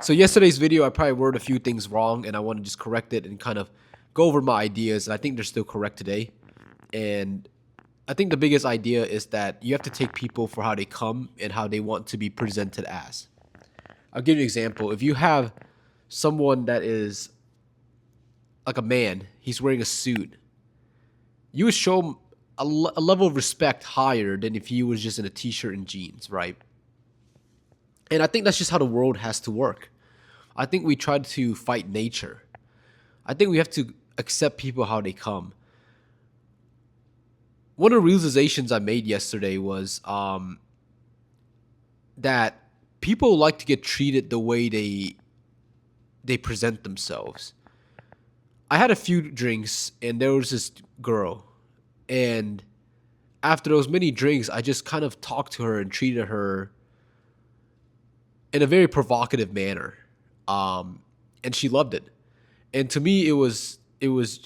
So yesterday's video, I probably worded a few things wrong, and I want to just correct it and kind of go over my ideas. And I think they're still correct today. And I think the biggest idea is that you have to take people for how they come and how they want to be presented as. I'll give you an example. If you have someone that is like a man, he's wearing a suit, you would show him a level of respect higher than if he was just in a t-shirt and jeans, right? And I think that's just how the world has to work. I think we try to fight nature. I think we have to accept people how they come. One of the realizations I made yesterday was that people like to get treated the way they present themselves. I had a few drinks and there was this girl, and after those many drinks, I just kind of talked to her and treated her in a very provocative manner, and she loved it. And to me, it was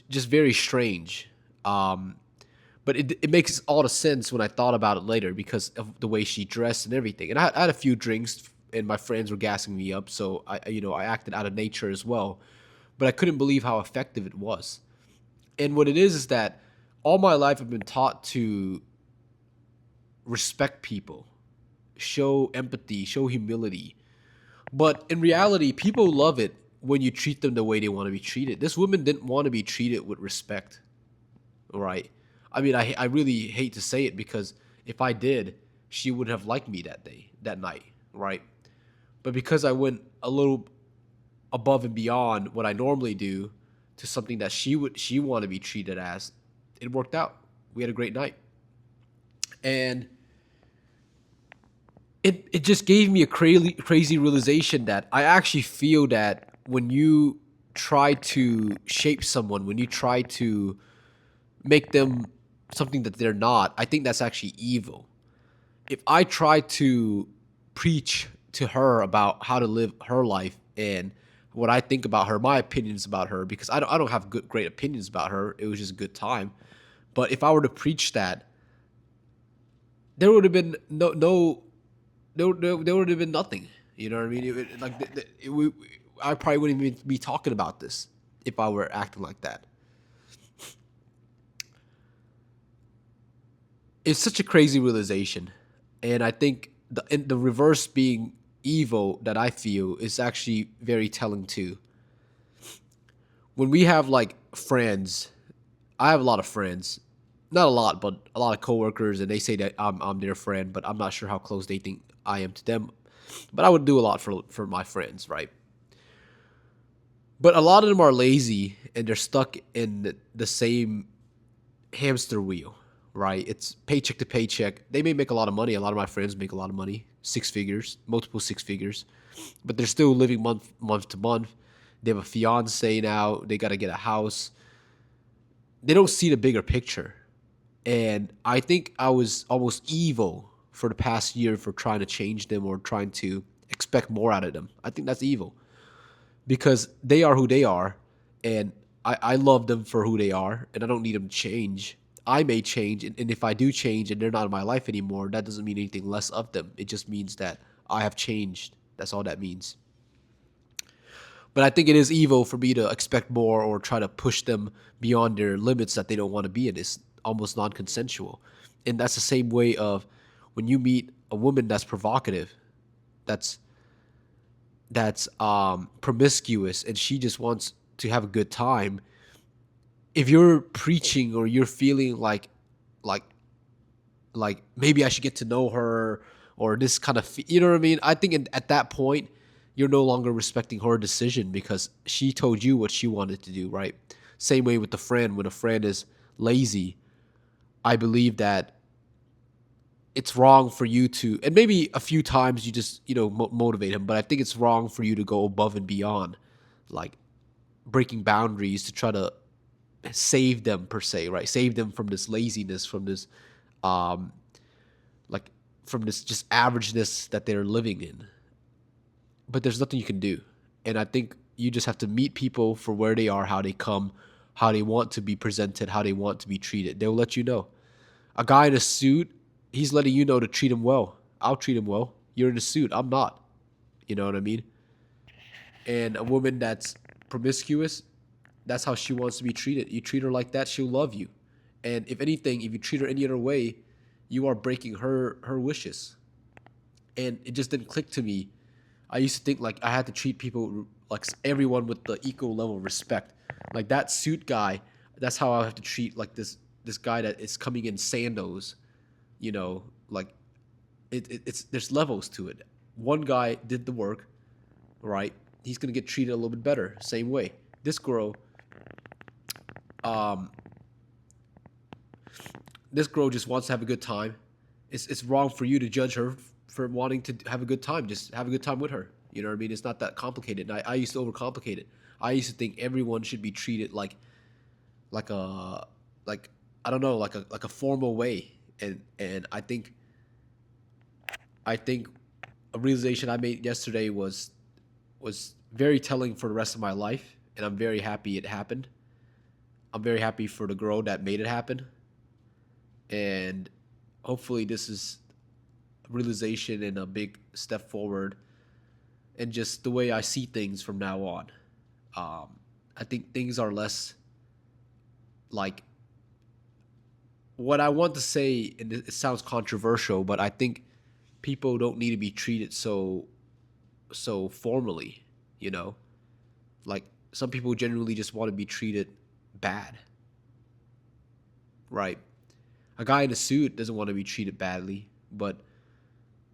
just very strange. But it makes all the sense when I thought about it later because of the way she dressed and everything. And I had a few drinks, and my friends were gassing me up, so I acted out of nature as well. But I couldn't believe how effective it was. And what it is that all my life I've been taught to respect people, show empathy, show humility. But in reality, people love it when you treat them the way they want to be treated. This woman didn't want to be treated with respect, right? I mean, I really hate to say it because if I did, she would have liked me that day, that night, right? But because I went a little above and beyond what I normally do to something that she wanted to be treated as, it worked out. We had a great night. And it just gave me a crazy realization that I actually feel that when you try to shape someone, when you try to make them something that they're not, I think that's actually evil. If I try to preach to her about how to live her life and what I think about her, my opinions about her, because I don't have great opinions about her. It was just a good time. But if I were to preach that, there would have been there would have been nothing. You know what I mean? I probably wouldn't even be talking about this if I were acting like that. It's such a crazy realization, and I think the reverse being evil that I feel is actually very telling too. When we have like friends, I have a lot of friends, not a lot, but a lot of coworkers, and they say that I'm their friend, but I'm not sure how close they think I am to them. But I would do a lot for my friends, right? But a lot of them are lazy and they're stuck in the same hamster wheel, right? It's paycheck to paycheck. They may make a lot of money. A lot of my friends make a lot of money, six figures, multiple six figures, but they're still living month to month. They have a fiance now. They got to get a house. They don't see the bigger picture. And I think I was almost evil for the past year for trying to change them or trying to expect more out of them. I think that's evil because they are who they are, and I love them for who they are, and I don't need them to change. I may change, and if I do change and they're not in my life anymore, that doesn't mean anything less of them. It just means that I have changed. That's all that means. But I think it is evil for me to expect more or try to push them beyond their limits that they don't want to be in. It's almost non-consensual, and that's the same way of when you meet a woman that's provocative, that's promiscuous, and she just wants to have a good time. If you're preaching or you're feeling like like maybe I should get to know her or this kind of you know what I mean? I think at that point you're no longer respecting her decision because she told you what she wanted to do, right? Same way with the friend. When a friend is lazy, I believe that it's wrong for you to, and maybe a few times you just motivate him, but I think it's wrong for you to go above and beyond, like breaking boundaries to try to save them per se, right? Save them from this laziness, from this um like from this just averageness that they're living in. But there's nothing you can do. And I think you just have to meet people for where they are, how they come, how they want to be presented, how they want to be treated. They'll let you know. A guy in a suit, he's letting you know to treat him well. I'll treat him well. You're in a suit. I'm not. You know what I mean? And a woman that's promiscuous, that's how she wants to be treated. You treat her like that, she'll love you. And if anything, if you treat her any other way, you are breaking her wishes. And it just didn't click to me. I used to think like I had to treat people like everyone with the equal level of respect. Like that suit guy, that's how I have to treat like this guy that is coming in sandals. You know, like it's there's levels to it. One guy did the work, right? He's gonna get treated a little bit better. Same way. This girl, um, this girl just wants to have a good time. It's wrong for you to judge her for wanting to have a good time. Just have a good time with her. You know what I mean? It's not that complicated. And I used to overcomplicate it. I used to think everyone should be treated like a like I don't know like a formal way. And I think a realization I made yesterday was very telling for the rest of my life, and I'm very happy it happened. I'm very happy for the girl that made it happen, and hopefully this is a realization and a big step forward, and just the way I see things from now on. I think things are less like what I want to say, and it sounds controversial, but I think people don't need to be treated so formally, you know? Like some people genuinely just want to be treated bad, right? A guy in a suit doesn't want to be treated badly, but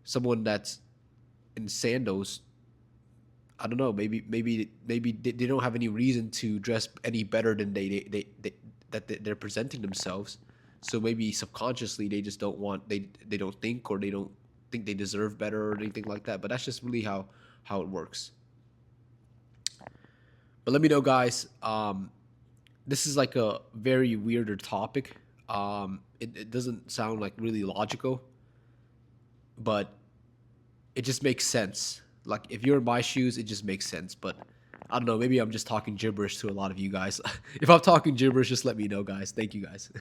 someone that's in sandals, I don't know, maybe they don't have any reason to dress any better than they're presenting themselves. So maybe subconsciously they just don't want they don't think, or they don't think they deserve better or anything like that. But that's just really how it works. But let me know, guys. This is like a very weirder topic. It doesn't sound like really logical, but it just makes sense. Like if you're in my shoes, it just makes sense. But I don't know. Maybe I'm just talking gibberish to a lot of you guys. If I'm talking gibberish, just let me know, guys. Thank you, guys.